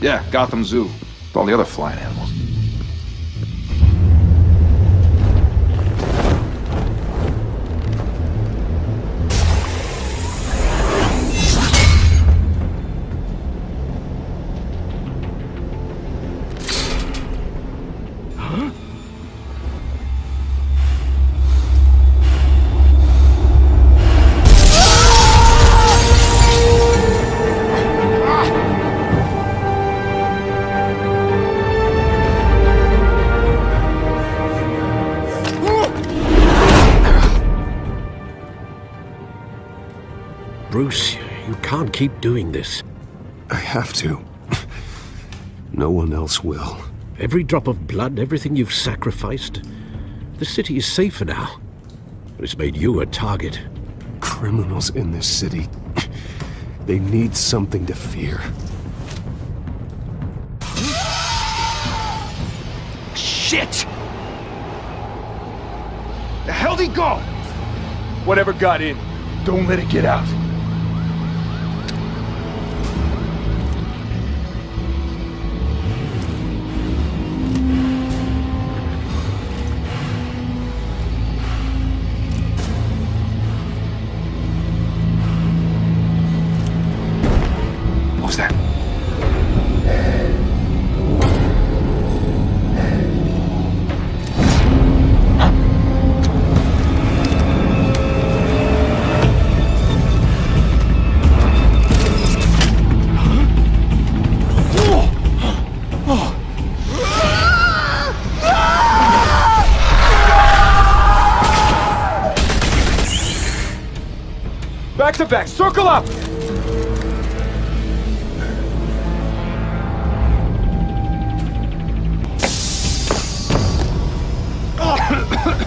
Yeah, Gotham Zoo. With all the other flying animals. Bruce, you can't keep doing this. I have to. No one else will. Every drop of blood, everything you've sacrificed. The city is safer now. But it's made you a target. Criminals in this city. They need something to fear. Shit! The hell'd he go? Whatever got in, don't let it get out. What was that? Back to back, circle up!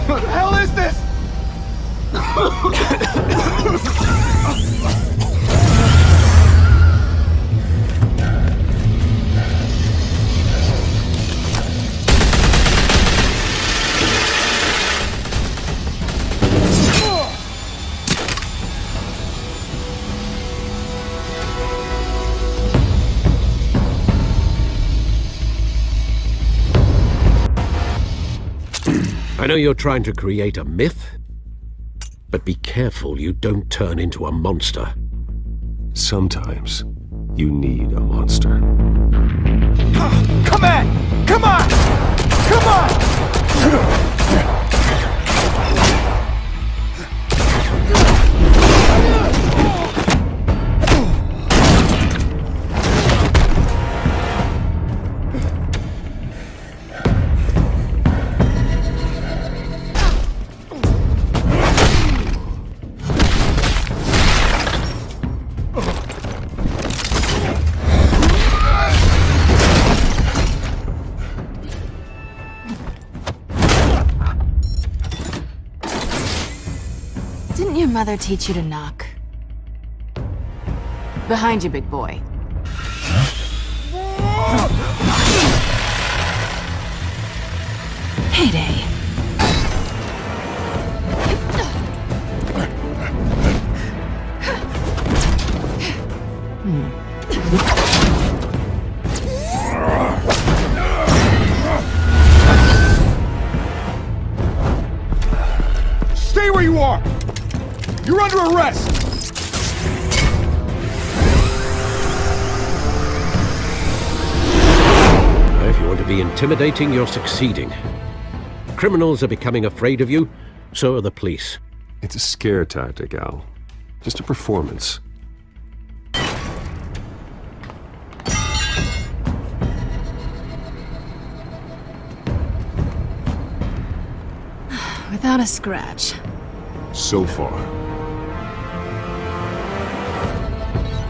What the hell is this? I know you're trying to create a myth, but be careful you don't turn into a monster. Sometimes you need a monster. Come on! Come on! Come on! Didn't your mother teach you to knock? Behind you, big boy. Heyday. Stay where you are! You're under arrest! If you want to be intimidating, you're succeeding. Criminals are becoming afraid of you, so are the police. It's a scare tactic, Al. Just a performance. Without a scratch. So far.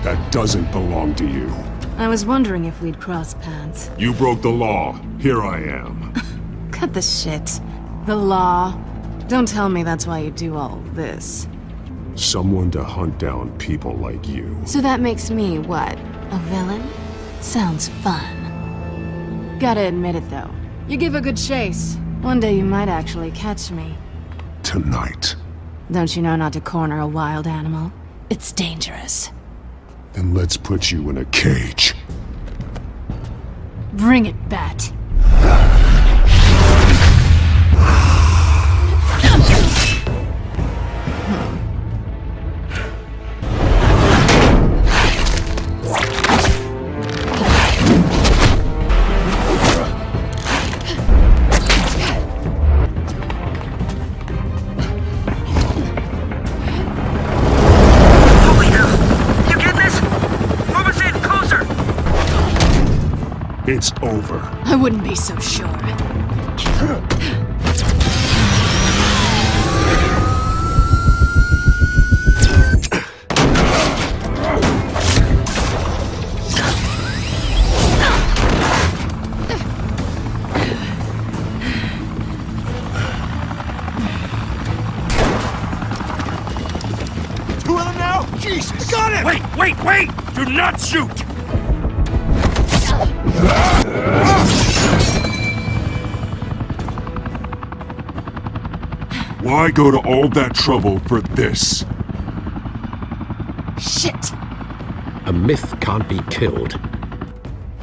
That doesn't belong to you. I was wondering if we'd cross paths. You broke the law. Here I am. Cut the shit. The law. Don't tell me that's why you do all this. Someone to hunt down people like you. So that makes me, what, a villain? Sounds fun. Gotta admit it, though. You give a good chase. One day you might actually catch me. Tonight. Don't you know not to corner a wild animal? It's dangerous. Then let's put you in a cage. Bring it, Bat. It's over. I wouldn't be so sure. Two of them now? Jesus! Got it! Wait! Do not shoot! Why go to all that trouble for this? Shit! A myth can't be killed.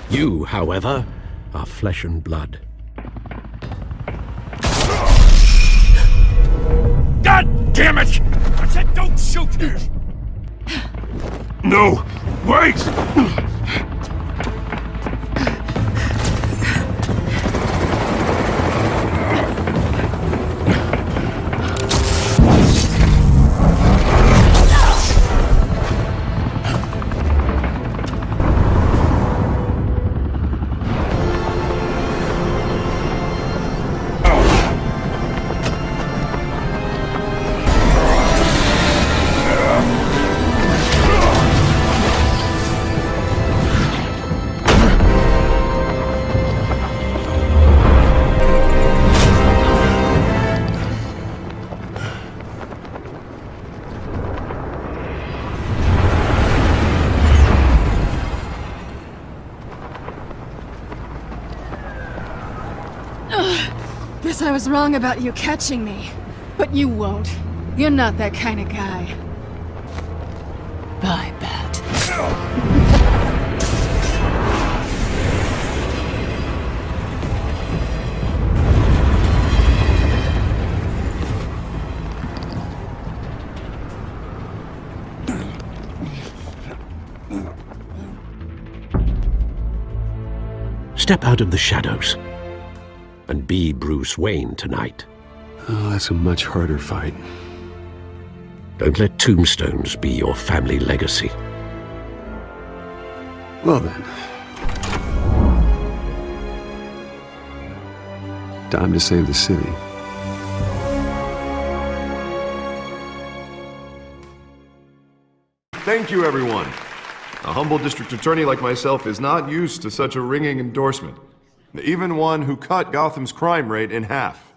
You, however, are flesh and blood. God damn it! I said don't shoot! No! Wait! Guess I was wrong about you catching me. But you won't. You're not that kind of guy. Bye, Bat. Step out of the shadows and be Bruce Wayne tonight. Oh, that's a much harder fight. Don't let tombstones be your family legacy. Well then. Time to save the city. Thank you, everyone. A humble district attorney like myself is not used to such a ringing endorsement. Even one who cut Gotham's crime rate in half.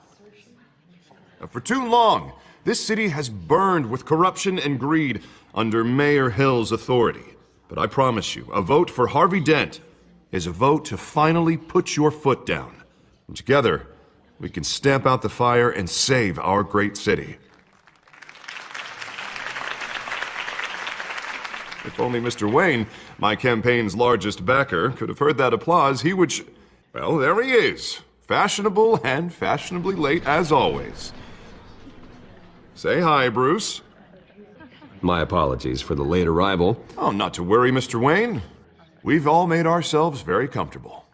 For too long, this city has burned with corruption and greed under Mayor Hill's authority. But I promise you, a vote for Harvey Dent is a vote to finally put your foot down. And together, we can stamp out the fire and save our great city. If only Mr. Wayne, my campaign's largest backer, could have heard that applause, he would... Well, there he is. Fashionable and fashionably late as always. Say hi, Bruce. My apologies for the late arrival. Oh, not to worry, Mr. Wayne. We've all made ourselves very comfortable.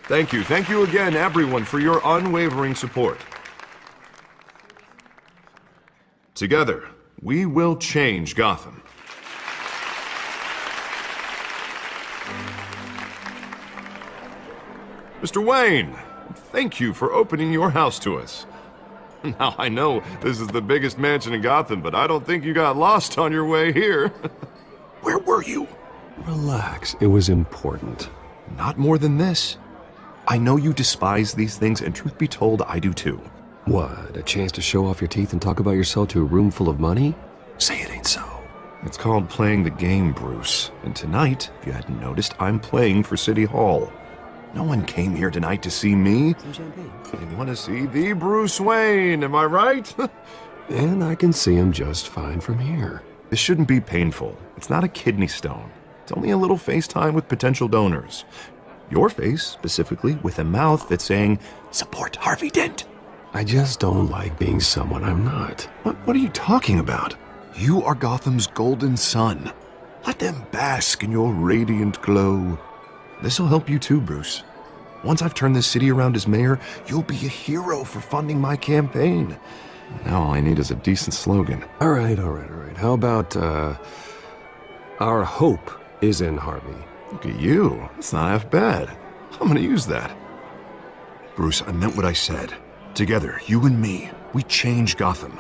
Thank you again, everyone, for your unwavering support. Together, we will change Gotham. Mr. Wayne, thank you for opening your house to us. Now, I know this is the biggest mansion in Gotham, but I don't think you got lost on your way here. Where were you? Relax, it was important. Not more than this. I know you despise these things, and truth be told, I do too. What, a chance to show off your teeth and talk about yourself to a room full of money? Say it ain't so. It's called playing the game, Bruce. And tonight, if you hadn't noticed, I'm playing for City Hall. No one came here tonight to see me. Some champagne. They want to see the Bruce Wayne, am I right? And I can see him just fine from here. This shouldn't be painful. It's not a kidney stone. It's only a little FaceTime with potential donors. Your face, specifically, with a mouth that's saying, "Support Harvey Dent." I just don't like being someone I'm not. What are you talking about? You are Gotham's golden sun. Let them bask in your radiant glow. This'll help you too, Bruce. Once I've turned this city around as mayor, you'll be a hero for funding my campaign. Now all I need is a decent slogan. All right. How about, our hope is in Harvey? Look at you. That's not half bad. I'm gonna use that. Bruce, I meant what I said. Together, you and me, we change Gotham.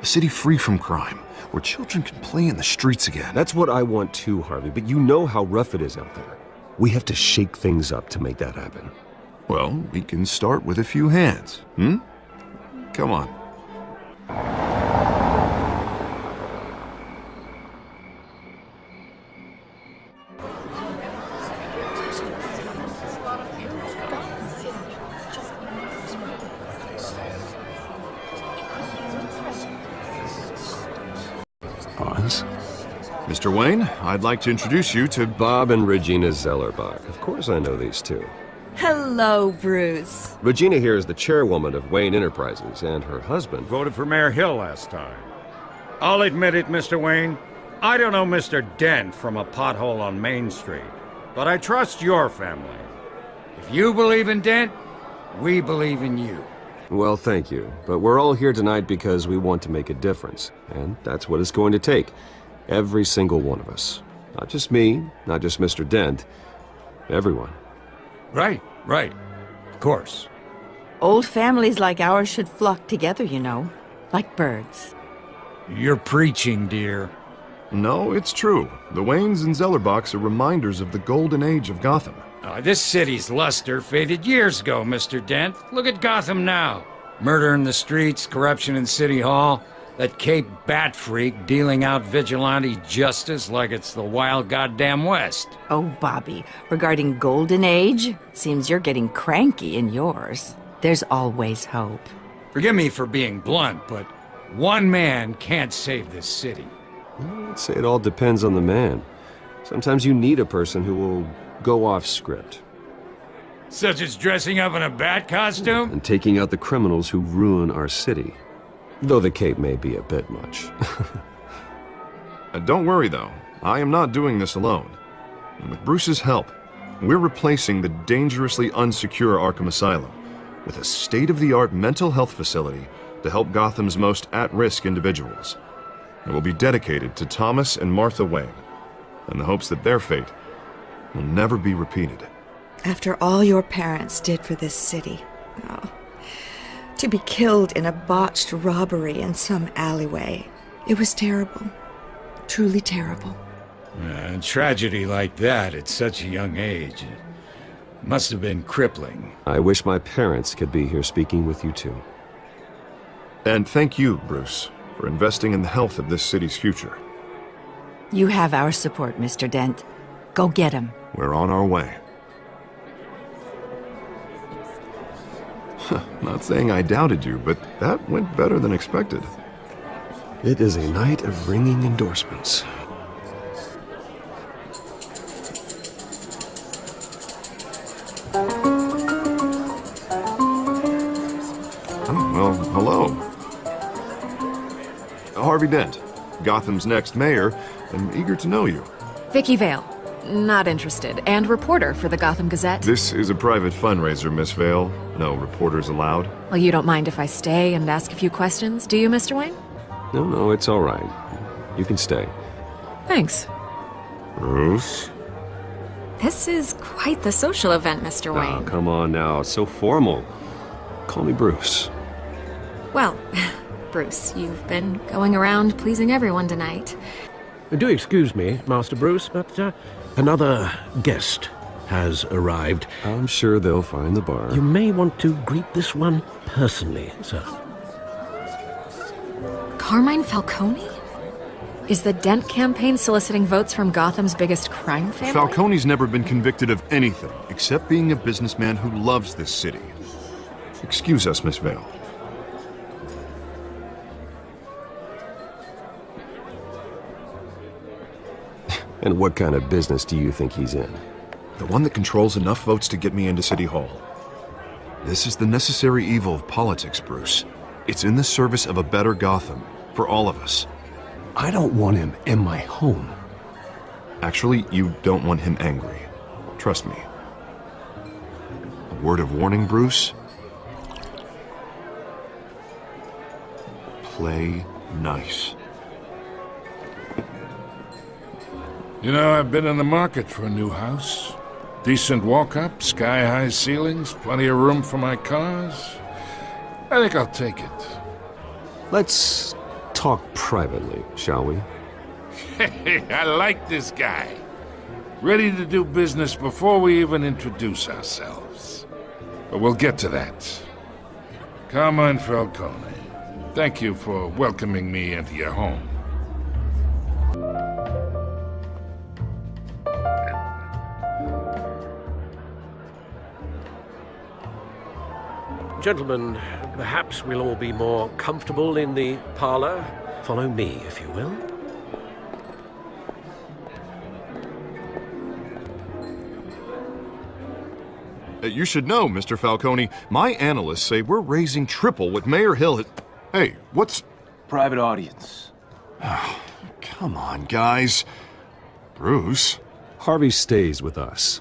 A city free from crime, where children can play in the streets again. That's what I want too, Harvey, but you know how rough it is out there. We have to shake things up to make that happen. Well, we can start with a few hands, Come on. Pause. Mr. Wayne, I'd like to introduce you to Bob and Regina Zellerbach. Of course I know these two. Hello, Bruce. Regina here is the chairwoman of Wayne Enterprises, and her husband... Voted for Mayor Hill last time. I'll admit it, Mr. Wayne. I don't know Mr. Dent from a pothole on Main Street, but I trust your family. If you believe in Dent, we believe in you. Well, thank you. But we're all here tonight because we want to make a difference. And that's what it's going to take. Every single one of us. Not just me, not just Mr. Dent. Everyone. Right. Of course. Old families like ours should flock together, you know. Like birds. You're preaching, dear. No, it's true. The Waynes and Zellerbachs are reminders of the golden age of Gotham. This city's luster faded years ago, Mr. Dent. Look at Gotham now. Murder in the streets, corruption in City Hall, that Cape Bat freak dealing out vigilante justice like it's the wild goddamn West. Oh, Bobby, regarding Golden Age, it seems you're getting cranky in yours. There's always hope. Forgive me for being blunt, but one man can't save this city. I'd say it all depends on the man. Sometimes you need a person who will go off script. Such as dressing up in a bat costume? And taking out the criminals who ruin our city. Though the cape may be a bit much. Don't worry, though. I am not doing this alone. And with Bruce's help, we're replacing the dangerously unsecure Arkham Asylum with a state-of-the-art mental health facility to help Gotham's most at-risk individuals. It will be dedicated to Thomas and Martha Wayne, in the hopes that their fate will never be repeated. After all your parents did for this city, to be killed in a botched robbery in some alleyway, it was terrible. Truly terrible. A tragedy like that at such a young age must have been crippling. I wish my parents could be here speaking with you too. And thank you, Bruce, for investing in the health of this city's future. You have our support, Mr. Dent. Go get him. We're on our way. Not saying I doubted you, but that went better than expected. It is a night of ringing endorsements. Well, hello. Harvey Dent, Gotham's next mayor, and eager to know you. Vicky Vale. Not interested. And reporter for the Gotham Gazette. This is a private fundraiser, Miss Vale. No reporters allowed. Well, you don't mind if I stay and ask a few questions, do you, Mr. Wayne? No, it's all right. You can stay. Thanks. Bruce? This is quite the social event, Mr. Oh, Wayne. come on now. It's so formal. Call me Bruce. Well, Bruce, you've been going around pleasing everyone tonight. Do excuse me, Master Bruce, but another guest has arrived. I'm sure they'll find the bar. You may want to greet this one personally, sir. Carmine Falcone? Is the Dent campaign soliciting votes from Gotham's biggest crime family? Falcone's never been convicted of anything except being a businessman who loves this city. Excuse us, Miss Vale. And what kind of business do you think he's in? The one that controls enough votes to get me into City Hall. This is the necessary evil of politics, Bruce. It's in the service of a better Gotham, for all of us. I don't want him in my home. Actually, you don't want him angry. Trust me. A word of warning, Bruce? Play nice. You know, I've been in the market for a new house. Decent walk-up, sky-high ceilings, plenty of room for my cars. I think I'll take it. Let's talk privately, shall we? Hey, I like this guy. Ready to do business before we even introduce ourselves. But we'll get to that. Carmine Falcone, thank you for welcoming me into your home. Gentlemen, perhaps we'll all be more comfortable in the parlor. Follow me, if you will. You should know, Mr. Falcone, my analysts say we're raising triple what Mayor Hill had... Hey, what's... Private audience. Come on, guys. Bruce? Harvey stays with us.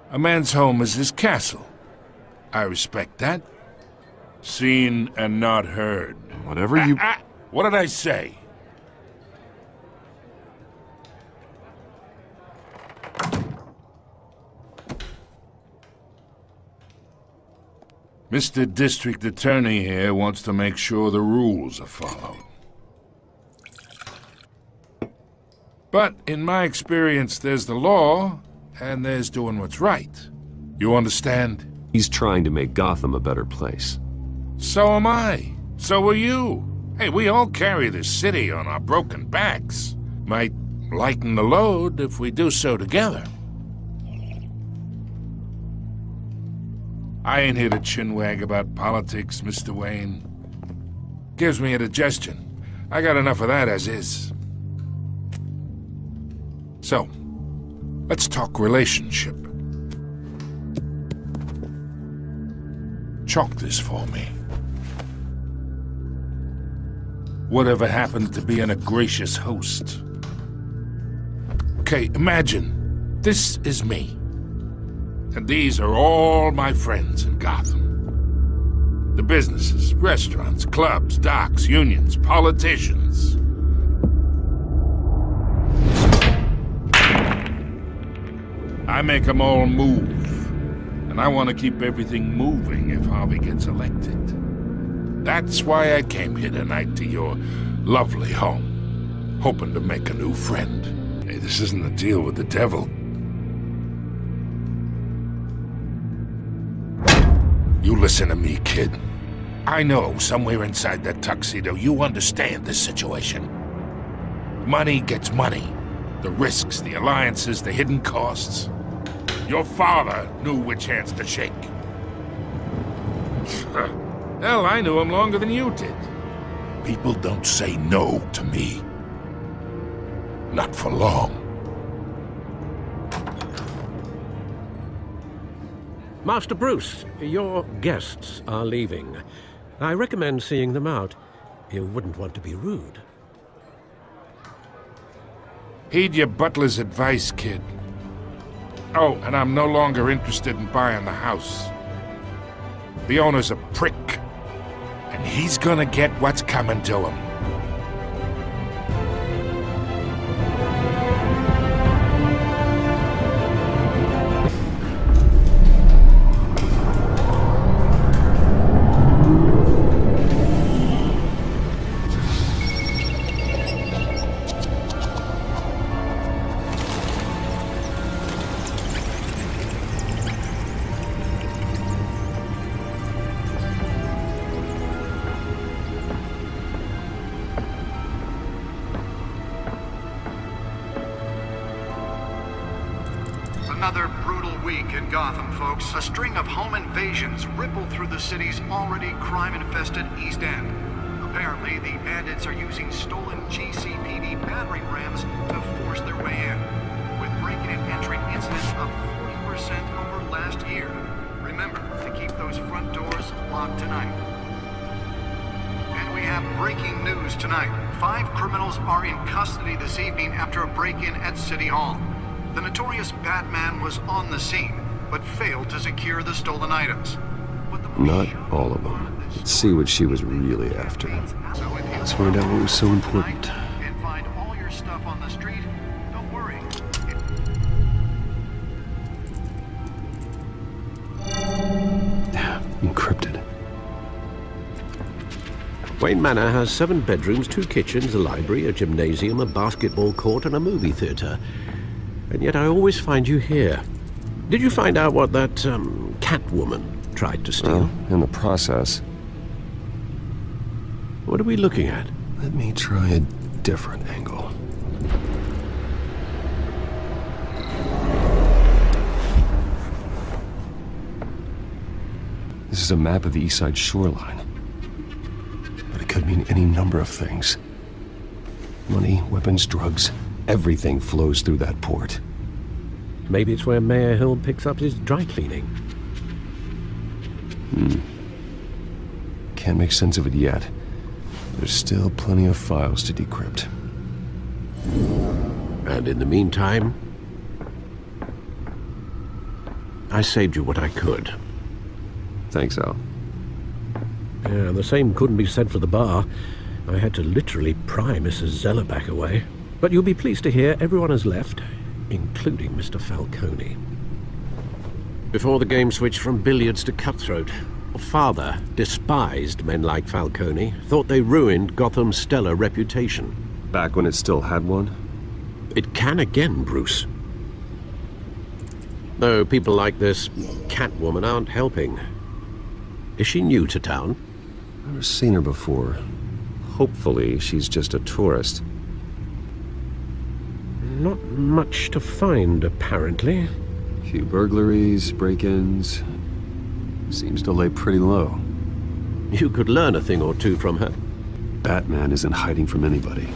A man's home is his castle. I respect that. Seen and not heard. Whatever you... What did I say? Mr. District Attorney here wants to make sure the rules are followed. But in my experience, there's the law, and there's doing what's right. You understand? He's trying to make Gotham a better place. So am I. So are you. Hey, we all carry this city on our broken backs. Might lighten the load if we do so together. I ain't here to chinwag about politics, Mr. Wayne. Gives me indigestion. I got enough of that as is. So, let's talk relationship. Chalk this for me. Whatever happened to being a gracious host? Okay, imagine, this is me. And these are all my friends in Gotham. The businesses, restaurants, clubs, docks, unions, politicians. I make them all move. And I want to keep everything moving if Harvey gets elected. That's why I came here tonight to your lovely home, hoping to make a new friend. Hey, this isn't a deal with the devil. You listen to me, kid. I know somewhere inside that tuxedo you understand this situation. Money gets money. The risks, the alliances, the hidden costs. Your father knew which hands to shake. Hell, I knew him longer than you did. People don't say no to me. Not for long. Master Bruce, your guests are leaving. I recommend seeing them out. You wouldn't want to be rude. Heed your butler's advice, kid. Oh, and I'm no longer interested in buying the house. The owner's a prick, and he's gonna get what's coming to him. Another brutal week in Gotham, folks. A string of home invasions rippled through the city's already crime-infested East End. Apparently, the bandits are using stolen GCPD battering rams to force their way in. With break break-in and entry incidents up 40% over last year. Remember to keep those front doors locked tonight. And we have breaking news tonight. 5 criminals are in custody this evening after a break-in at City Hall. The notorious Batman was on the scene, but failed to secure the stolen items. Not all of them. Let's see what she was really after. Let's find out what was so important. And find all your stuff on the street. Don't worry. Encrypted. Wayne Manor has 7 bedrooms, 2 kitchens, a library, a gymnasium, a basketball court, and a movie theater. And yet I always find you here. Did you find out what that, Catwoman tried to steal? Well, in the process. What are we looking at? Let me try a different angle. This is a map of the East Side shoreline. But it could mean any number of things. Money, weapons, drugs, everything flows through that port. Maybe it's where Mayor Hill picks up his dry cleaning. Can't make sense of it yet. There's still plenty of files to decrypt. And in the meantime, I saved you what I could. Thanks, Al. Yeah, the same couldn't be said for the bar. I had to literally pry Mrs. Zeller back away. But you'll be pleased to hear everyone has left, including Mr. Falcone. Before the game switched from billiards to cutthroat, your father despised men like Falcone, thought they ruined Gotham's stellar reputation. Back when it still had one? It can again, Bruce. Though people like this Catwoman aren't helping. Is she new to town? Never seen her before. Hopefully, she's just a tourist. Not much to find, apparently. Few burglaries, break-ins. Seems to lay pretty low. You could learn a thing or two from her. Batman isn't hiding from anybody.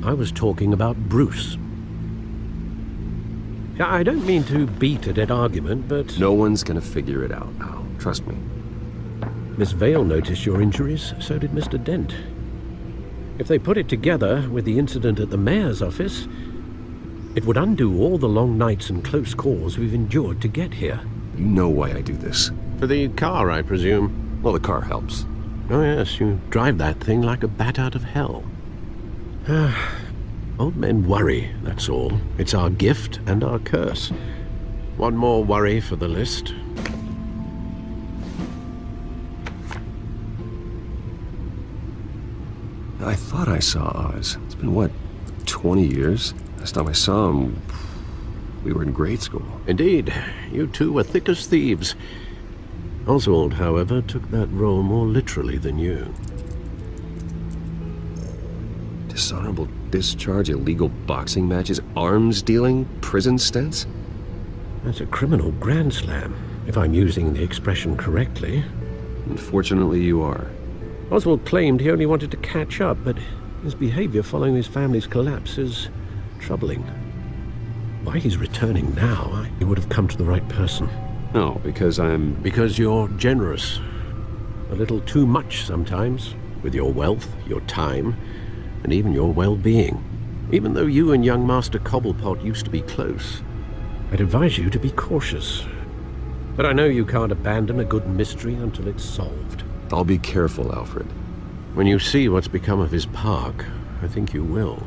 I was talking about Bruce. I don't mean to beat a dead argument, but... No one's gonna figure it out now. Trust me. Miss Vale noticed your injuries, so did Mr. Dent. If they put it together with the incident at the mayor's office, it would undo all the long nights and close calls we've endured to get here. You know why I do this. For the car, I presume. Well, the car helps. Oh yes, you drive that thing like a bat out of hell. Old men worry, that's all. It's our gift and our curse. One more worry for the list. I thought I saw Oz. It's been, what, 20 years? Last time I saw him, we were in grade school. Indeed. You two were thick as thieves. Oswald, however, took that role more literally than you. Dishonorable discharge, illegal boxing matches, arms dealing, prison stints? That's a criminal grand slam, if I'm using the expression correctly. Unfortunately, you are. Oswald claimed he only wanted to catch up, but his behavior following his family's collapse is troubling. Why he's returning now, he would have come to the right person. No, because Because you're generous. A little too much sometimes, with your wealth, your time, and even your well-being. Even though you and young Master Cobblepot used to be close, I'd advise you to be cautious. But I know you can't abandon a good mystery until it's solved. I'll be careful, Alfred. When you see what's become of his park, I think you will.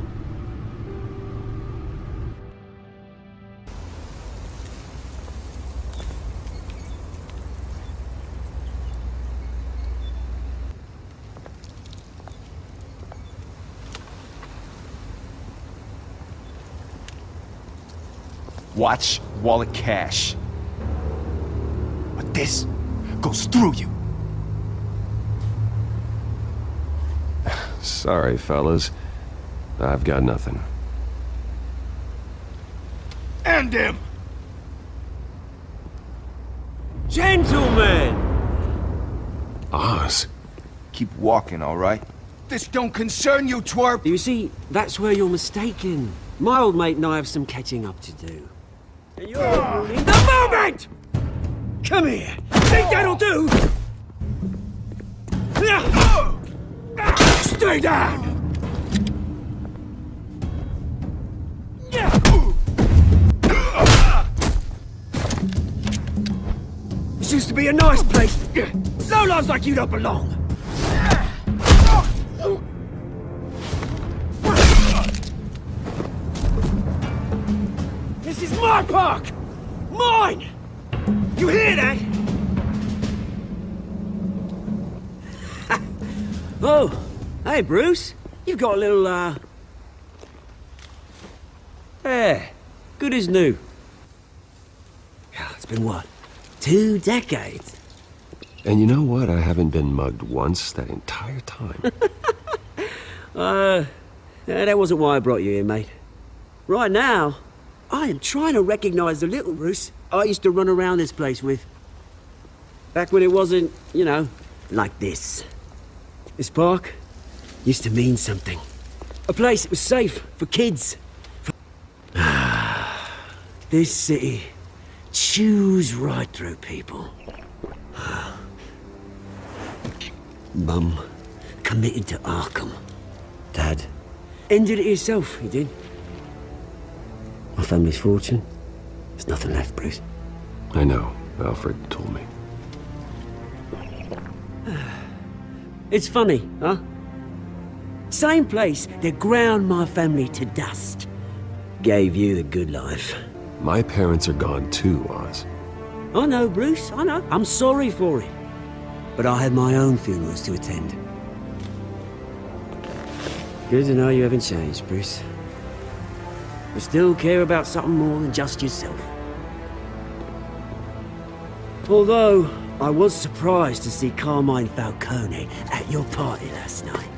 Watch wallet cash. But this goes through you. Sorry, fellas. I've got nothing. End him! Gentlemen! Oz. Keep walking, all right? This don't concern you, twerp! You see, that's where you're mistaken. My old mate and I have some catching up to do. And you're ruining the moment! Come here. Think that'll do? Stay down! This used to be a nice place. Lowlifes like you don't belong. This is my park! Mine! You hear that? Oh, hey Bruce. You've got a little, yeah, good as new. It's been what? 2 decades? And you know what? I haven't been mugged once that entire time. That wasn't why I brought you here, mate. Right now, I am trying to recognize the little Bruce I used to run around this place with. Back when it wasn't, you know, like this. This park used to mean something. A place that was safe for kids. This city chews right through people. Mum committed to Arkham. Dad ended it himself, he did. My family's fortune. There's nothing left, Bruce. I know. Alfred told me. It's funny, huh? Same place that ground my family to dust. Gave you the good life. My parents are gone too, Oz. I know, Bruce, I know. I'm sorry for it. But I had my own funerals to attend. Good to know you haven't changed, Bruce. You still care about something more than just yourself. Although, I was surprised to see Carmine Falcone at your party last night.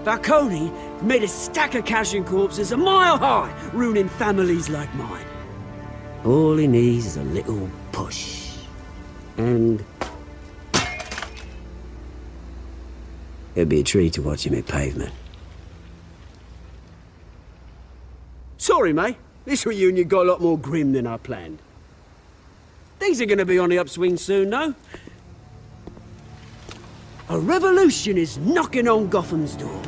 Falcone made a stack of cashing corpses a mile high, ruining families like mine. All he needs is a little push. And it'd be a treat to watch him hit pavement. Sorry, mate. This reunion got a lot more grim than I planned. Things are gonna be on the upswing soon, though. A revolution is knocking on Gotham's door.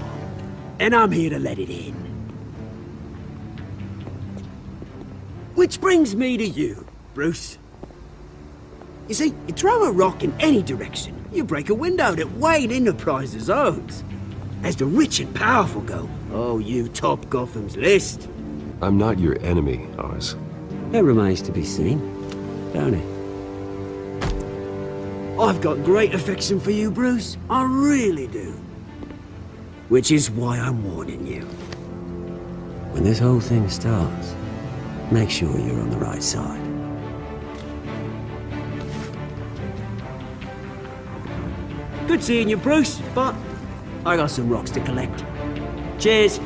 And I'm here to let it in. Which brings me to you, Bruce. You see, you throw a rock in any direction, you break a window that Wayne Enterprises owns. As the rich and powerful go, oh, you top Gotham's list. I'm not your enemy, Oz. It remains to be seen, don't it? I've got great affection for you, Bruce. I really do. Which is why I'm warning you. When this whole thing starts, make sure you're on the right side. Good seeing you, Bruce, but I got some rocks to collect. Cheers.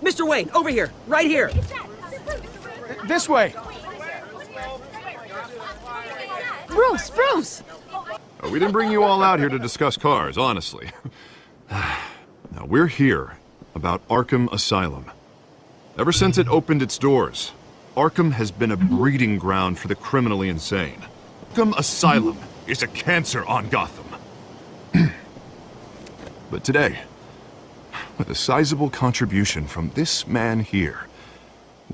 Mr. Wayne, over here, right here. This way. Bruce, Bruce! We didn't bring you all out here to discuss cars, honestly. Now, we're here about Arkham Asylum. Ever since it opened its doors, Arkham has been a breeding ground for the criminally insane. Arkham Asylum is a cancer on Gotham. But today, with a sizable contribution from this man here,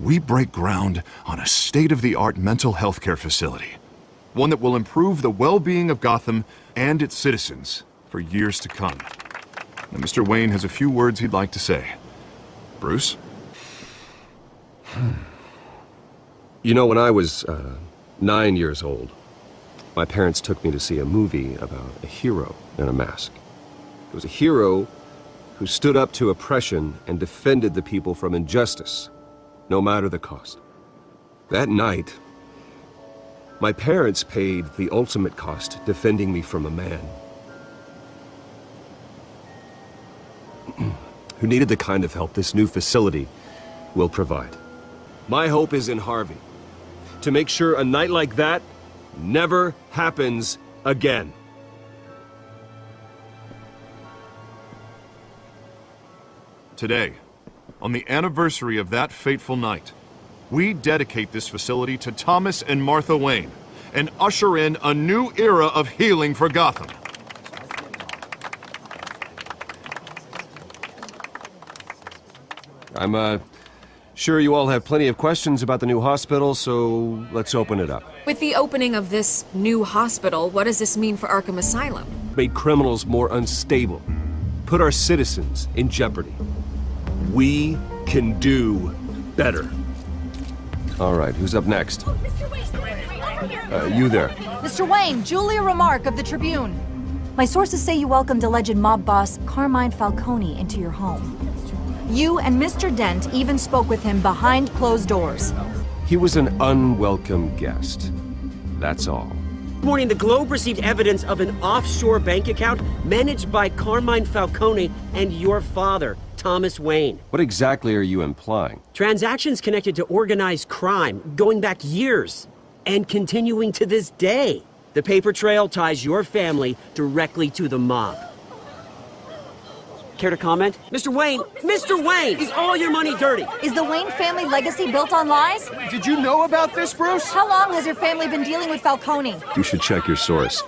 we break ground on a state-of-the-art mental health care facility. One that will improve the well-being of Gotham and its citizens for years to come. Now, Mr. Wayne has a few words he'd like to say. Bruce? You know, when I was 9 years old, my parents took me to see a movie about a hero in a mask. It was a hero who stood up to oppression and defended the people from injustice, no matter the cost. That night, my parents paid the ultimate cost defending me from a man who needed the kind of help this new facility will provide. My hope is in Harvey, to make sure a night like that never happens again. Today, on the anniversary of that fateful night, we dedicate this facility to Thomas and Martha Wayne and usher in a new era of healing for Gotham. I'm, sure you all have plenty of questions about the new hospital, so let's open it up. With the opening of this new hospital, what does this mean for Arkham Asylum? Made criminals more unstable, put our citizens in jeopardy. We can do better. All right, who's up next? You there. Mr. Wayne, Julia Remark of the Tribune. My sources say you welcomed alleged mob boss Carmine Falcone into your home. You and Mr. Dent even spoke with him behind closed doors. He was an unwelcome guest. That's all. This morning, the Globe received evidence of an offshore bank account managed by Carmine Falcone and your father, Thomas Wayne. What exactly are you implying? Transactions connected to organized crime going back years and continuing to this day. The paper trail ties your family directly to the mob. Care to comment? Mr. Wayne! Mr. Wayne! Is all your money dirty? Is the Wayne family legacy built on lies? Did you know about this, Bruce? How long has your family been dealing with Falcone? You should check your source.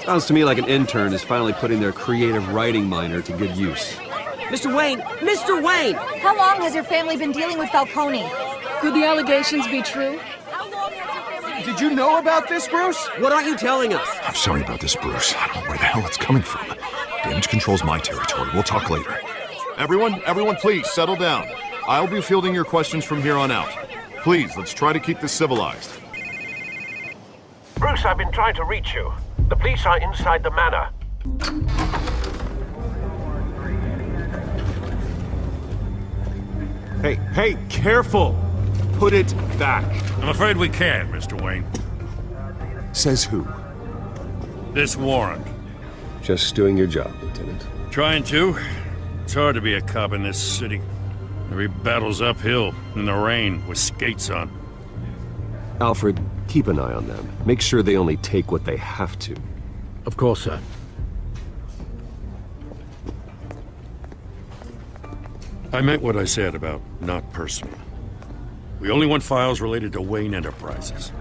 Sounds to me like an intern is finally putting their creative writing minor to good use. Mr. Wayne! Mr. Wayne! How long has your family been dealing with Falcone? Could the allegations be true? Did you know about this, Bruce? What aren't you telling us? I'm sorry about this, Bruce. I don't know where the hell it's coming from. Damage control's my territory. We'll talk later. Everyone, please, settle down. I'll be fielding your questions from here on out. Please, let's try to keep this civilized. Bruce, I've been trying to reach you. The police are inside the manor. Hey, careful! Put it back. I'm afraid we can't, Mr. Wayne. Says who? This warrant. Just doing your job, Lieutenant. Trying to. It's hard to be a cop in this city. Every battle's uphill, in the rain, with skates on. Alfred, keep an eye on them. Make sure they only take what they have to. Of course, sir. I meant what I said about not personal. We only want files related to Wayne Enterprises.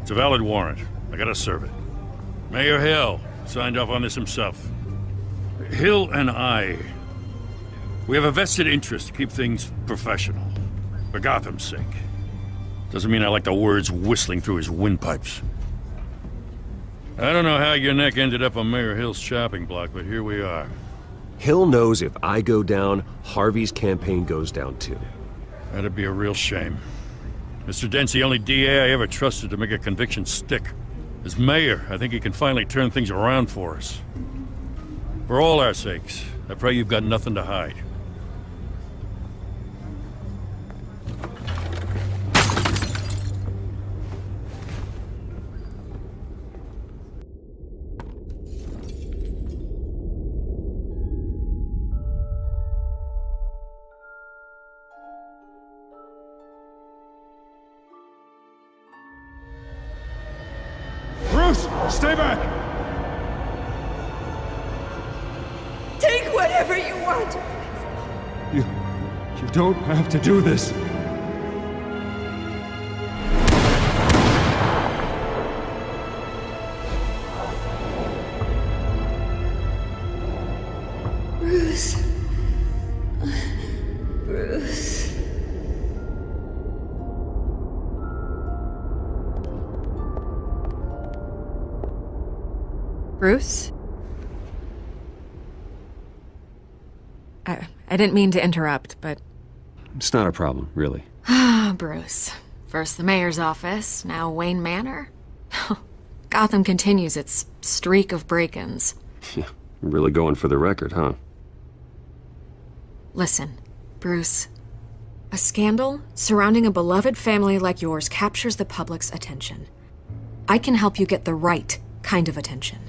It's a valid warrant. I gotta serve it. Mayor Hill signed off on this himself. Hill and I, we have a vested interest to keep things professional. For Gotham's sake. Doesn't mean I like the words whistling through his windpipes. I don't know how your neck ended up on Mayor Hill's chopping block, but here we are. Hill knows if I go down, Harvey's campaign goes down too. That'd be a real shame. Mr. Dent's the only DA I ever trusted to make a conviction stick. As mayor, I think he can finally turn things around for us. For all our sakes, I pray you've got nothing to hide. Bruce, stay back! Take whatever you want. You don't have to do this. Bruce. Bruce. Bruce? I didn't mean to interrupt, but... It's not a problem, really. Ah, Bruce. First the mayor's office, now Wayne Manor. Gotham continues its streak of break-ins. Yeah, really going for the record, huh? Listen, Bruce. A scandal surrounding a beloved family like yours captures the public's attention. I can help you get the right kind of attention.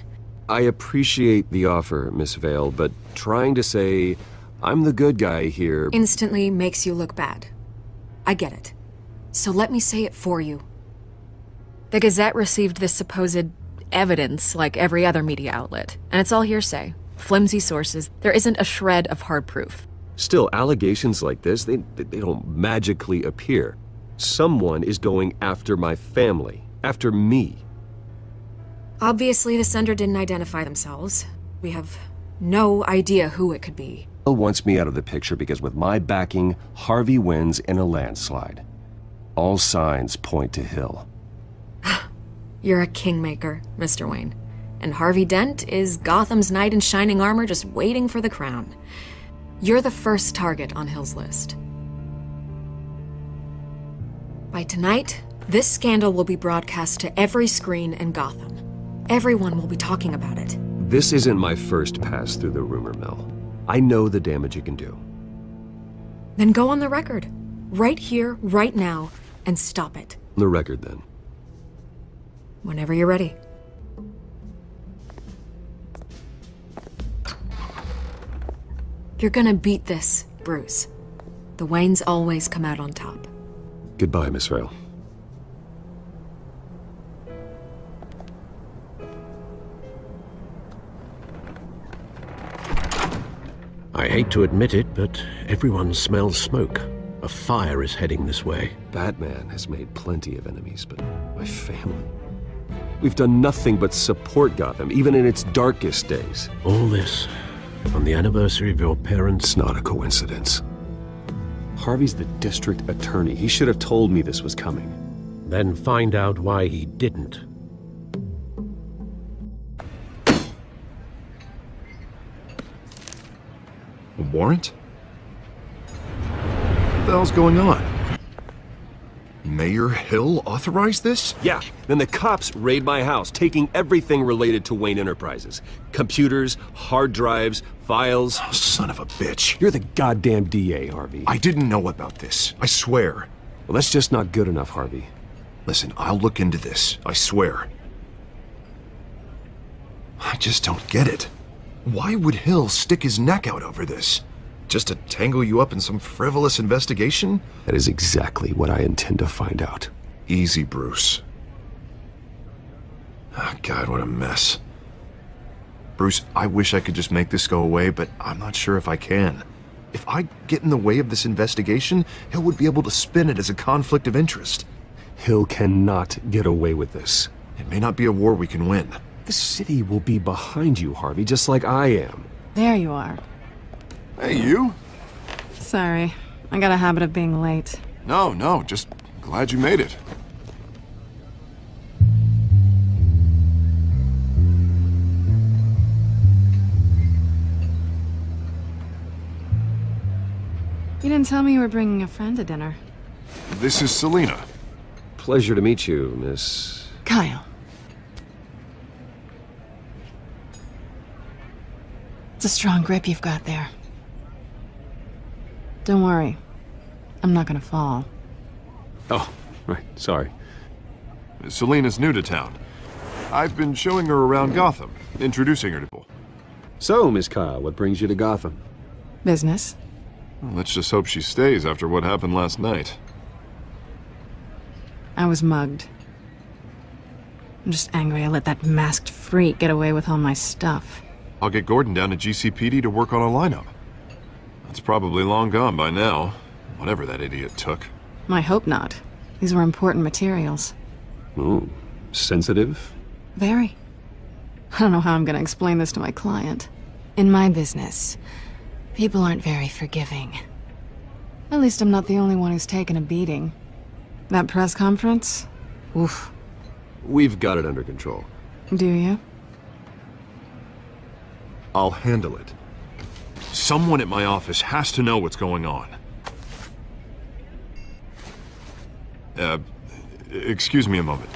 I appreciate the offer, Miss Vale, but trying to say I'm the good guy here instantly makes you look bad. I get it. So let me say it for you. The Gazette received this supposed evidence like every other media outlet, and it's all hearsay. Flimsy sources. There isn't a shred of hard proof. Still, allegations like this, they don't magically appear. Someone is going after my family, after me. Obviously, the sender didn't identify themselves. We have no idea who it could be. Hill wants me out of the picture because with my backing, Harvey wins in a landslide. All signs point to Hill. You're a kingmaker, Mr. Wayne. And Harvey Dent is Gotham's knight in shining armor just waiting for the crown. You're the first target on Hill's list. By tonight, this scandal will be broadcast to every screen in Gotham. Everyone will be talking about it. This isn't my first pass through the rumor mill. I know the damage it can do. Then go on the record. Right here, right now, and stop it. The record, then. Whenever you're ready. You're gonna beat this, Bruce. The Waynes always come out on top. Goodbye, Miss Vale. I hate to admit it, but everyone smells smoke. A fire is heading this way. Batman has made plenty of enemies, but my family... We've done nothing but support Gotham, even in its darkest days. All this on the anniversary of your parents'... It's not a coincidence. Harvey's the district attorney. He should have told me this was coming. Then find out why he didn't. A warrant? What the hell's going on? Mayor Hill authorized this? Yeah, then the cops raid my house, taking everything related to Wayne Enterprises. Computers, hard drives, files. Oh, son of a bitch. You're the goddamn DA, Harvey. I didn't know about this. I swear. Well, that's just not good enough, Harvey. Listen, I'll look into this. I swear. I just don't get it. Why would Hill stick his neck out over this? Just to tangle you up in some frivolous investigation? That is exactly what I intend to find out. Easy, Bruce. Oh, God, what a mess. Bruce, I wish I could just make this go away, but I'm not sure if I can. If I get in the way of this investigation, Hill would be able to spin it as a conflict of interest. Hill cannot get away with this. It may not be a war we can win. The city will be behind you, Harvey, just like I am. There you are. Hey, you? Sorry. I got a habit of being late. No, just glad you made it. You didn't tell me you were bringing a friend to dinner. This is Selina. Pleasure to meet you, Miss... Kyle. It's a strong grip you've got there. Don't worry. I'm not gonna fall. Oh, right, sorry. Selina's new to town. I've been showing her around Gotham, introducing her to people. So, Miss Kyle, what brings you to Gotham? Business. Well, let's just hope she stays after what happened last night. I was mugged. I'm just angry I let that masked freak get away with all my stuff. I'll get Gordon down to GCPD to work on a lineup. It's probably long gone by now, whatever that idiot took. I hope not. These were important materials. Ooh, sensitive? Very. I don't know how I'm gonna explain this to my client. In my business, people aren't very forgiving. At least I'm not the only one who's taken a beating. That press conference? Oof. We've got it under control. Do you? I'll handle it. Someone at my office has to know what's going on. Excuse me a moment.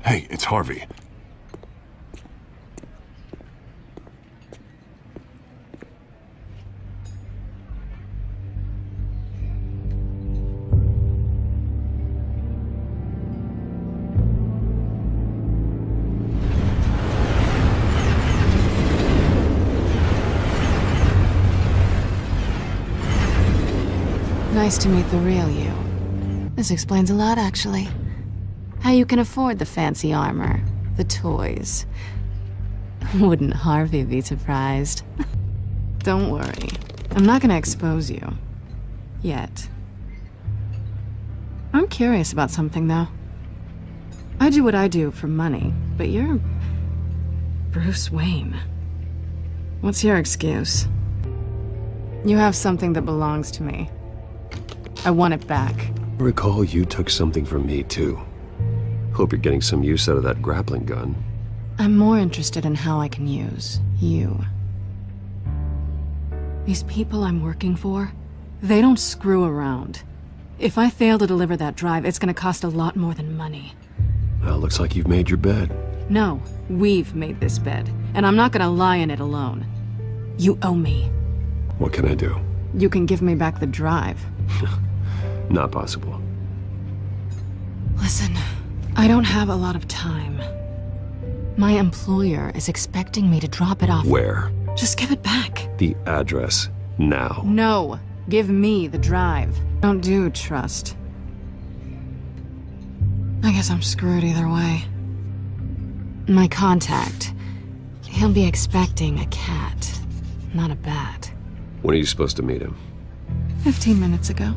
Hey, it's Harvey. Nice to meet the real you. This explains a lot, actually. How you can afford the fancy armor, the toys. Wouldn't Harvey be surprised? Don't worry. I'm not gonna expose you. Yet. I'm curious about something, though. I do what I do for money, but you're... Bruce Wayne. What's your excuse? You have something that belongs to me. I want it back. Recall you took something from me, too. Hope you're getting some use out of that grappling gun. I'm more interested in how I can use you. These people I'm working for, they don't screw around. If I fail to deliver that drive, it's gonna cost a lot more than money. Well, looks like you've made your bed. No, we've made this bed, and I'm not gonna lie in it alone. You owe me. What can I do? You can give me back the drive. Not possible. Listen, I don't have a lot of time. My employer is expecting me to drop it off. Where? Just give it back. The address, now. No, give me the drive. Don't do trust. I guess I'm screwed either way. My contact, he'll be expecting a cat, not a bat. When are you supposed to meet him? 15 minutes ago.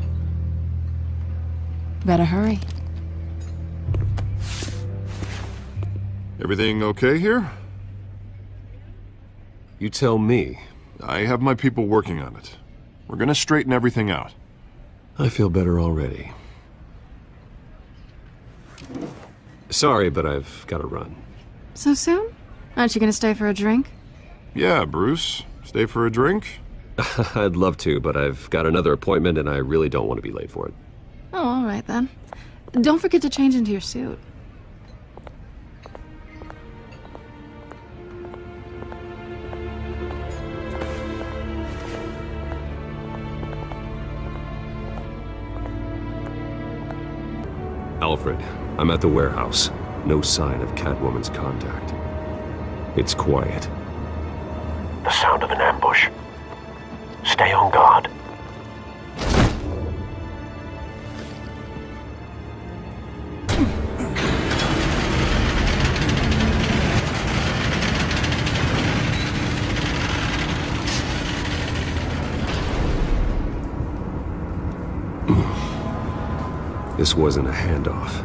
Better hurry. Everything okay here? You tell me. I have my people working on it. We're gonna straighten everything out. I feel better already. Sorry, but I've got to run. So soon? Aren't you gonna stay for a drink? Yeah, Bruce. Stay for a drink? I'd love to, but I've got another appointment and I really don't want to be late for it. Oh, all right then. Don't forget to change into your suit. Alfred, I'm at the warehouse. No sign of Catwoman's contact. It's quiet. The sound of an ambush. Stay on guard. This wasn't a handoff.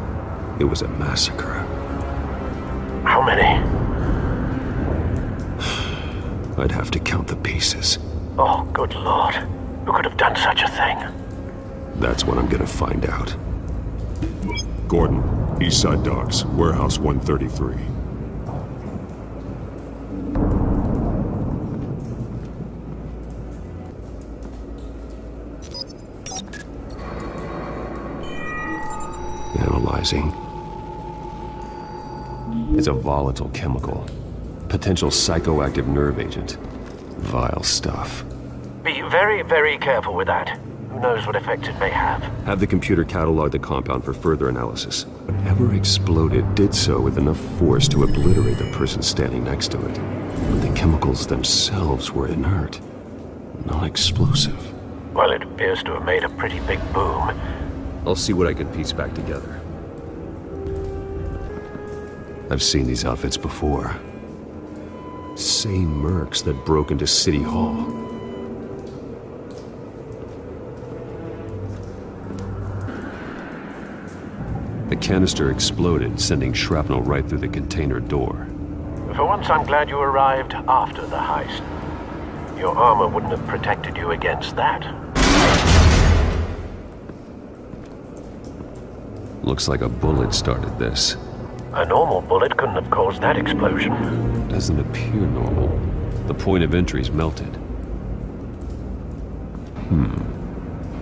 It was a massacre. How many? I'd have to count the pieces. Oh, good lord. Who could have done such a thing? That's what I'm gonna find out. Gordon, Eastside Docks, Warehouse 133. Analyzing. It's a volatile chemical. Potential psychoactive nerve agent. Vile stuff. Be very, very careful with that. Who knows what effect it may have. Have the computer catalog the compound for further analysis. Whatever exploded did so with enough force to obliterate the person standing next to it. But the chemicals themselves were inert, not explosive. Well, it appears to have made a pretty big boom. I'll see what I can piece back together. I've seen these outfits before. Same mercs that broke into City Hall. The canister exploded, sending shrapnel right through the container door. For once, I'm glad you arrived after the heist. Your armor wouldn't have protected you against that. Looks like a bullet started this. A normal bullet couldn't have caused that explosion. Doesn't appear normal. The point of entry's melted.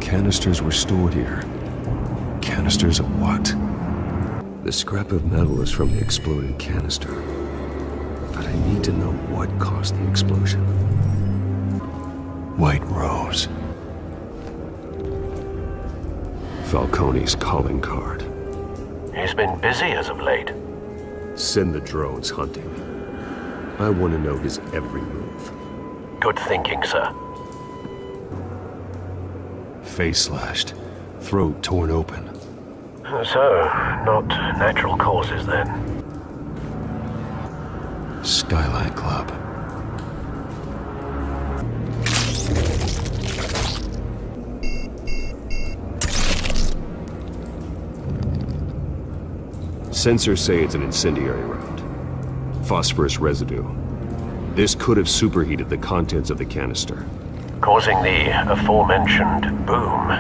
Canisters were stored here. Canisters of what? The scrap of metal is from the exploded canister. But I need to know what caused the explosion. White Rose. Falcone's calling card. He's been busy as of late. Send the drones hunting. I want to know his every move. Good thinking, sir. face slashed, throat torn open. So, not natural causes then? Skyline Club. Sensors say it's an incendiary round. Phosphorus residue. This could have superheated the contents of the canister, Causing the aforementioned boom.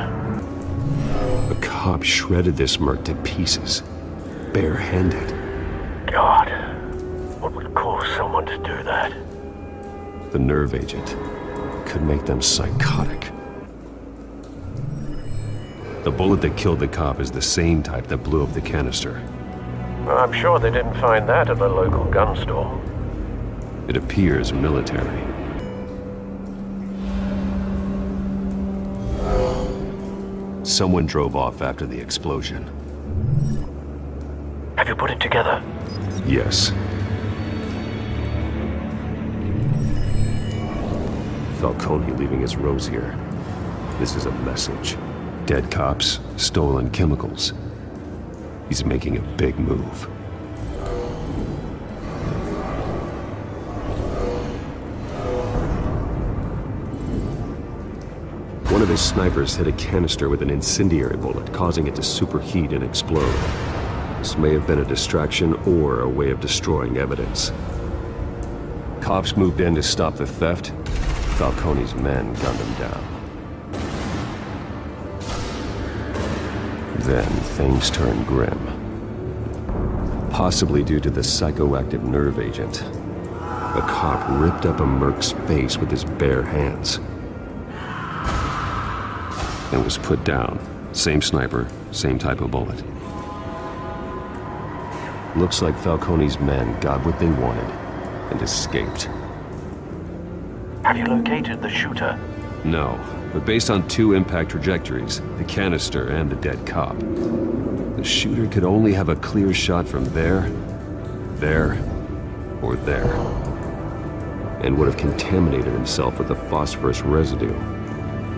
A cop shredded this merc to pieces, bare-handed. God, what would cause someone to do that? The nerve agent could make them psychotic. The bullet that killed the cop is the same type that blew up the canister. Well, I'm sure they didn't find that at the local gun store. It appears military. Someone drove off after the explosion. Have you put it together? Yes. Falcone leaving his rose here. This is a message. Dead cops, stolen chemicals. He's making a big move. One of his snipers hit a canister with an incendiary bullet, causing it to superheat and explode. This may have been a distraction or a way of destroying evidence. Cops moved in to stop the theft. Falcone's men gunned him down. Then things turned grim. Possibly due to the psychoactive nerve agent. A cop ripped up a merc's face with his bare hands. And was put down. Same sniper, same type of bullet. Looks like Falcone's men got what they wanted and escaped. Have you located the shooter? No, but based on two impact trajectories, the canister and the dead cop, the shooter could only have a clear shot from there, or there, and would have contaminated himself with the phosphorus residue.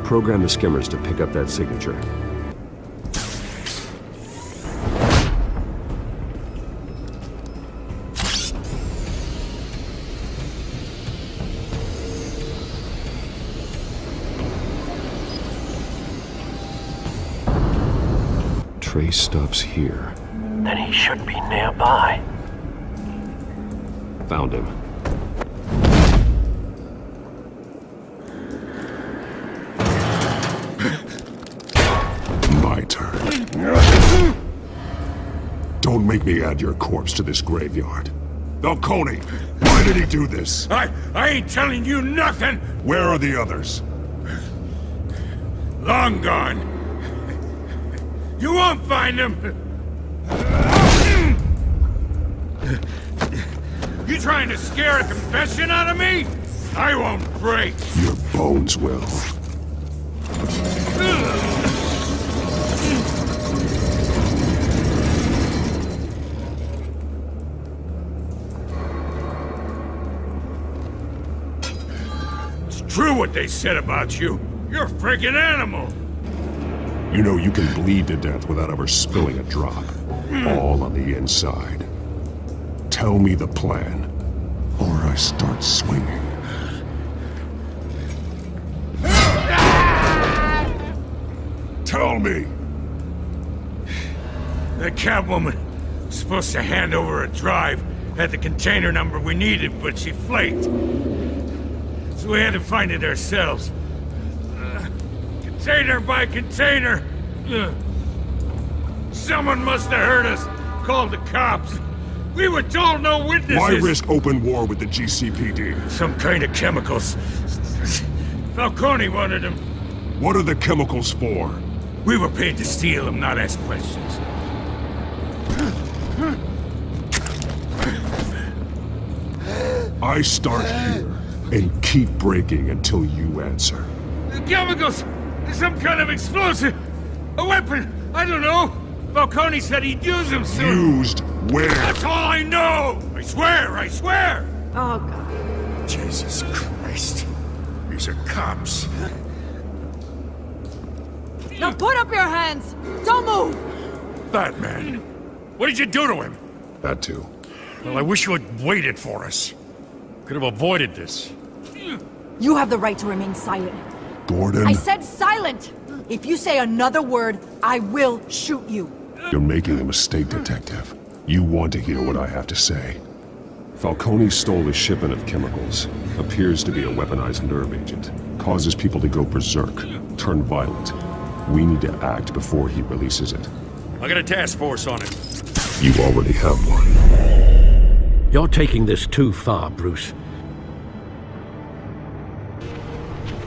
Program the skimmers to pick up that signature. Trace stops here. Then he should be nearby. Found him. My turn. Don't make me add your corpse to this graveyard. Falcone, why did he do this? I ain't telling you nothing! Where are the others? Long gone. You won't find them! You trying to scare a confession out of me? I won't break! Your bones will. It's true what they said about you. You're a friggin' animal! You know you can bleed to death without ever spilling a drop. All on the inside. Tell me the plan, or I start swinging. Tell me! That Catwoman was supposed to hand over a drive, had the container number we needed, but she flaked. So we had to find it ourselves. Container by container! Someone must have heard us, called the cops. We were told no witnesses! Why risk open war with the GCPD? Some kind of chemicals. Falcone wanted them. What are the chemicals for? We were paid to steal them, not ask questions. I start here, and keep breaking until you answer. The chemicals! Some kind of explosive! A weapon! I don't know! Falcone said he'd use them soon! Used where? That's all I know! I swear! I swear! Oh, God. Jesus Christ. These are cops. Now put up your hands! Don't move! Batman, what did you do to him? Had to. Well, I wish you had waited for us. Could have avoided this. You have the right to remain silent. Gordon, I said silent! If you say another word, I will shoot you. you're making a mistake, Detective. You want to hear what I have to say. Falcone stole a shipment of chemicals. Appears to be a weaponized nerve agent. Causes people to go berserk, turn violent. We need to act before he releases it. I got a task force on it. You already have one. You're taking this too far, Bruce.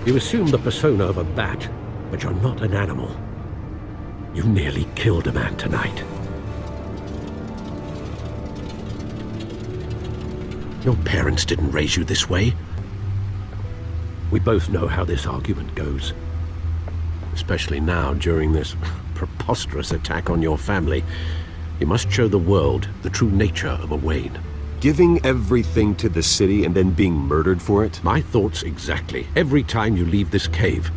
You assume the persona of a bat, but you're not an animal. You nearly killed a man tonight. Your parents didn't raise you this way. We both know how this argument goes. Especially now, during this preposterous attack on your family. You must show the world the true nature of a Wayne. Giving everything to the city and then being murdered for it? My thoughts exactly. Every time you leave this cave.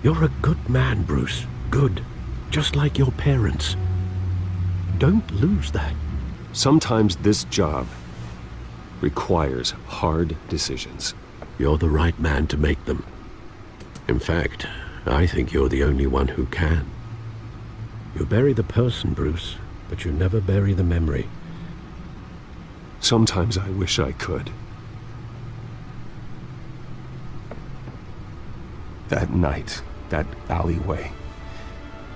You're a good man, Bruce. Good. Just like your parents. Don't lose that. Sometimes this job requires hard decisions. You're the right man to make them. In fact, I think you're the only one who can. You bury the person, Bruce, but you never bury the memory. Sometimes I wish I could. That night, that alleyway,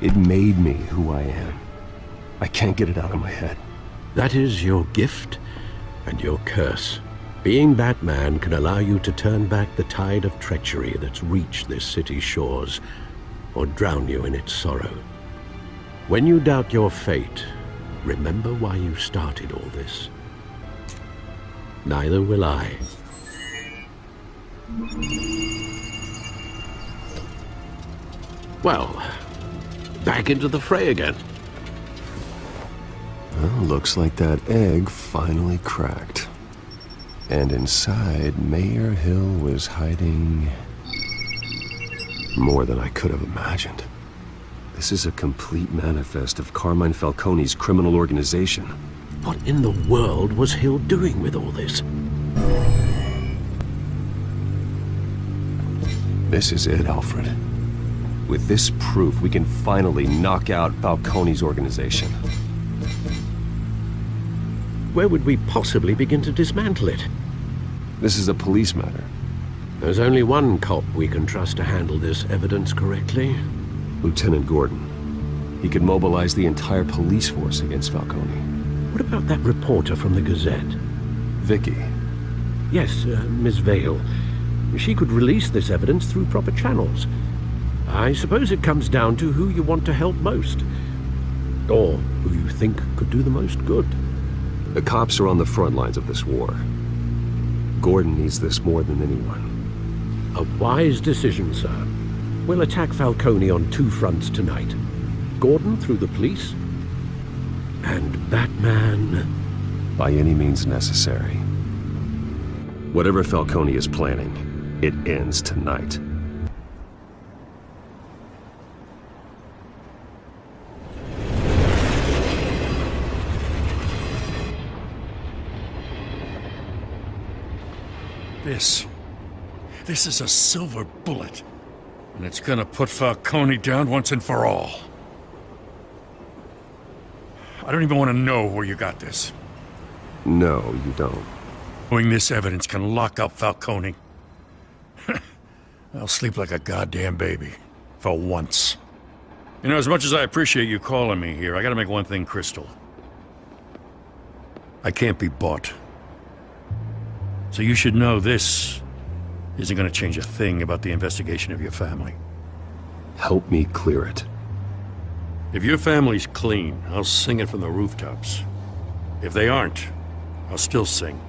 it made me who I am. I can't get it out of my head. That is your gift and your curse. Being Batman can allow you to turn back the tide of treachery that's reached this city's shores, or drown you in its sorrow. When you doubt your fate, remember why you started all this. Neither will I. Well, back into the fray again. Well, looks like that egg finally cracked. And inside, Mayor Hill was hiding more than I could have imagined. This is a complete manifest of Carmine Falcone's criminal organization. What in the world was Hill doing with all this? This is it, Alfred. With this proof, we can finally knock out Falcone's organization. Where would we possibly begin to dismantle it? This is a police matter. There's only one cop we can trust to handle this evidence correctly. Lieutenant Gordon. He could mobilize the entire police force against Falcone. What about that reporter from the Gazette? Vicky. Yes, Miss Vale. She could release this evidence through proper channels. I suppose it comes down to who you want to help most. Or who you think could do the most good. The cops are on the front lines of this war. Gordon needs this more than anyone. A wise decision, sir. We'll attack Falcone on two fronts tonight. Gordon through the police, and Batman... by any means necessary. Whatever Falcone is planning, it ends tonight. This is a silver bullet. And it's gonna put Falcone down once and for all. I don't even want to know where you got this. No, you don't. Knowing this evidence can lock up Falcone. I'll sleep like a goddamn baby. For once. You know, as much as I appreciate you calling me here, I gotta make one thing crystal. I can't be bought. So you should know this isn't gonna change a thing about the investigation of your family. Help me clear it. If your family's clean, I'll sing it from the rooftops. If they aren't, I'll still sing.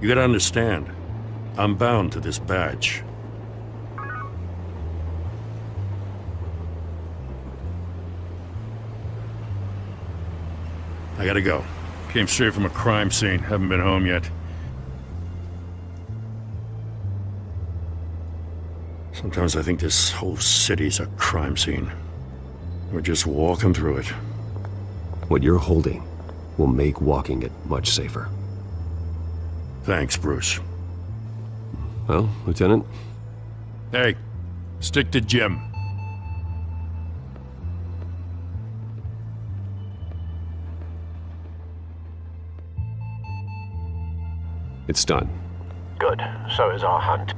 You gotta understand, I'm bound to this badge. I gotta go. Came straight from a crime scene, haven't been home yet. Sometimes I think this whole city's a crime scene. We're just walking through it. What you're holding will make walking it much safer. Thanks, Bruce. Well, Lieutenant? Hey, stick to Jim. It's done. Good. So is our hunt.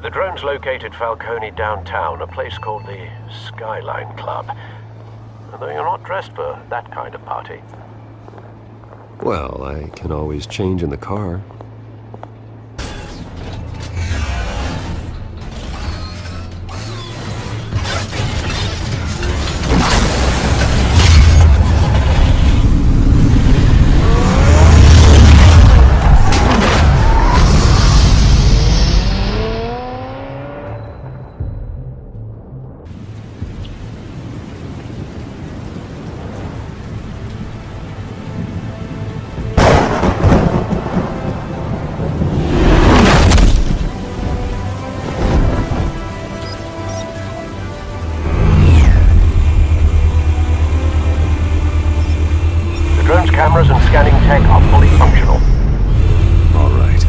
The drone's located Falcone downtown, a place called the Skyline Club. Although you're not dressed for that kind of party. Well, I can always change in the car. Cameras and scanning tech are fully functional. All right.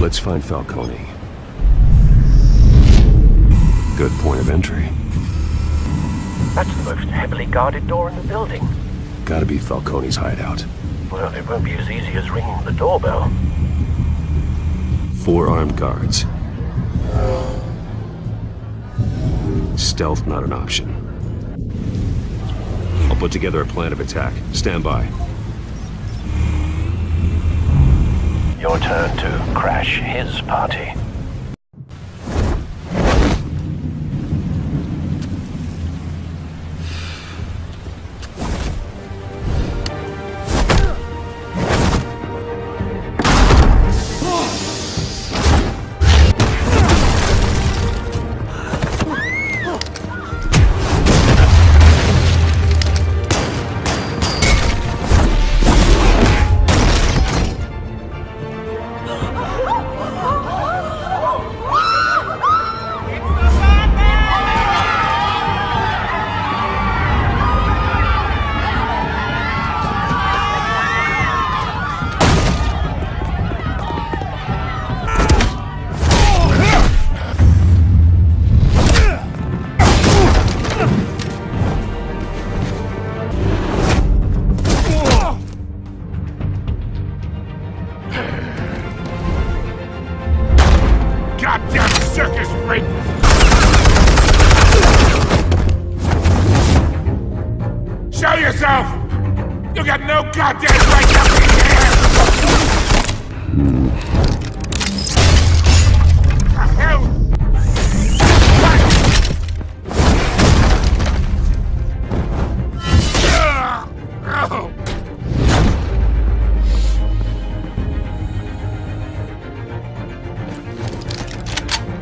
Let's find Falcone. Good point of entry. That's the most heavily guarded door in the building. Gotta be Falcone's hideout. Well, it won't be as easy as ringing the doorbell. 4 armed guards. Stealth not an option. I'll put together a plan of attack. Stand by. Your turn to crash his party. Goddamn circus freak! Show yourself! You got no goddamn right to be here! The hell?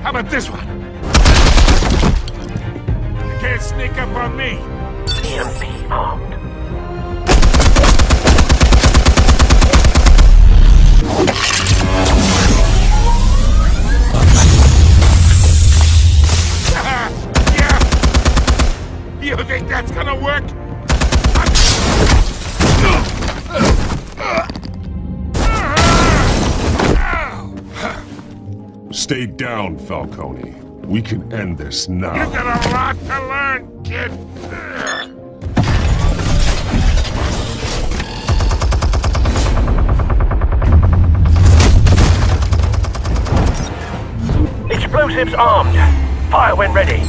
How about this one? You can't sneak up on me. EMP armed. Yeah? You think that's gonna work? Stay down, Falcone. We can end this now. You got a lot to learn, kid. Explosives armed. Fire when ready.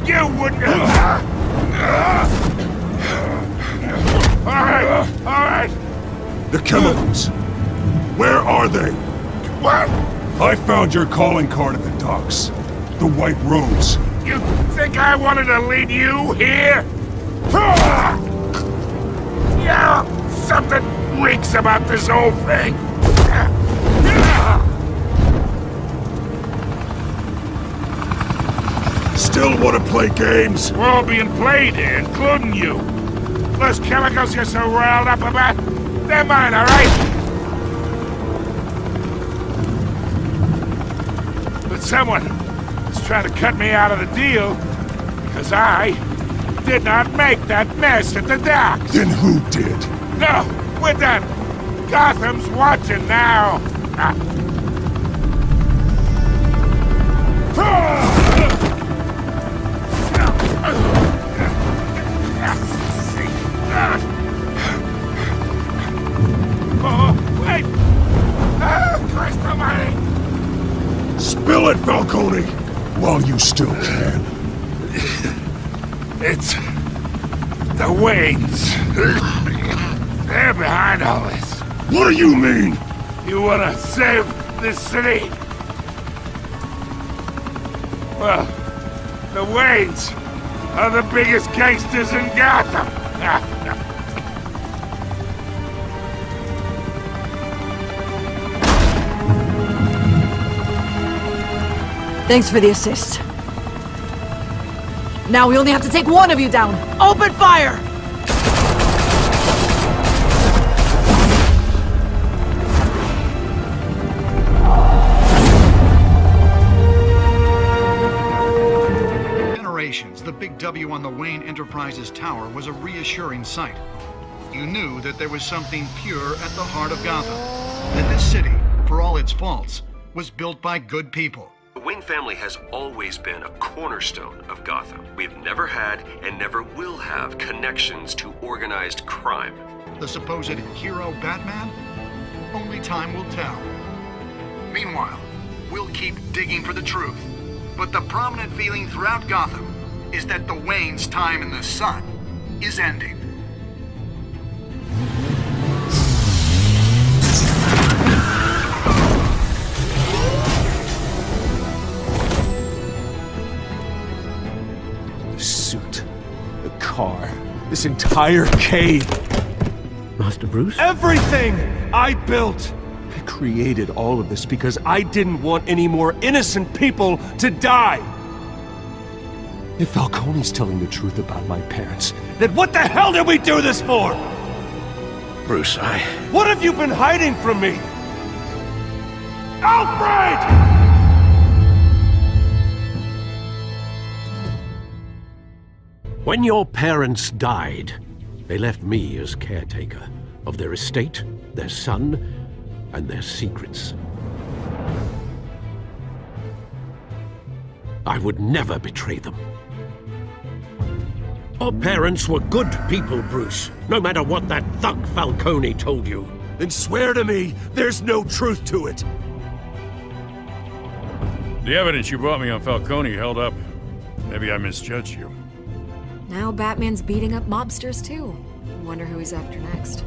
You wouldn't All right. The chemicals. Where are they? What? I found your calling card at the docks. The White Rose. You think I wanted to lead you here? Yeah, something reeks about this whole thing. still want to play games? We're all being played here, including you. Those chemicals you're so riled up about, they're mine, all right? But someone is trying to cut me out of the deal because I did not make that mess at the docks. Then who did? No, we're done. Gotham's watching now. Oh, wait! Christ almighty! Spill it, Falcone! While you still can. It's the Waynes. They're behind all this. What do you mean? You wanna save this city? Well, the Waynes are the biggest gangsters in Gotham. Thanks for the assist. Now we only have to take one of you down. Open fire! Generations, the big W on the Wayne Enterprises tower was a reassuring sight. You knew that there was something pure at the heart of Gotham. That this city, for all its faults, was built by good people. The Wayne family has always been a cornerstone of Gotham. We've never had and never will have connections to organized crime. The supposed hero Batman? Only time will tell. Meanwhile, we'll keep digging for the truth. But the prominent feeling throughout Gotham is that the Waynes' time in the sun is ending. The suit, the car, this entire cave. Master Bruce? Everything I built! I created all of this because I didn't want any more innocent people to die! If Falcone's telling the truth about my parents, then what the hell did we do this for? Bruce, What have you been hiding from me? Alfred! When your parents died, they left me as caretaker of their estate, their son, and their secrets. I would never betray them. Our parents were good people, Bruce, no matter what that thug Falcone told you. Then swear to me there's no truth to it. The evidence you brought me on Falcone held up. Maybe I misjudged you. Now Batman's beating up mobsters too. Wonder who he's after next.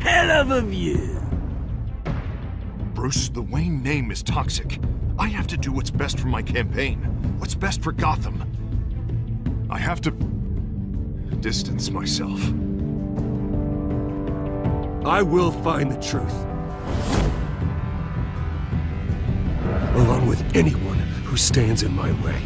Hell of a view. Bruce, the Wayne name is toxic. I have to do what's best for my campaign. What's best for Gotham. I have to distance myself. I will find the truth. Along with anyone who stands in my way.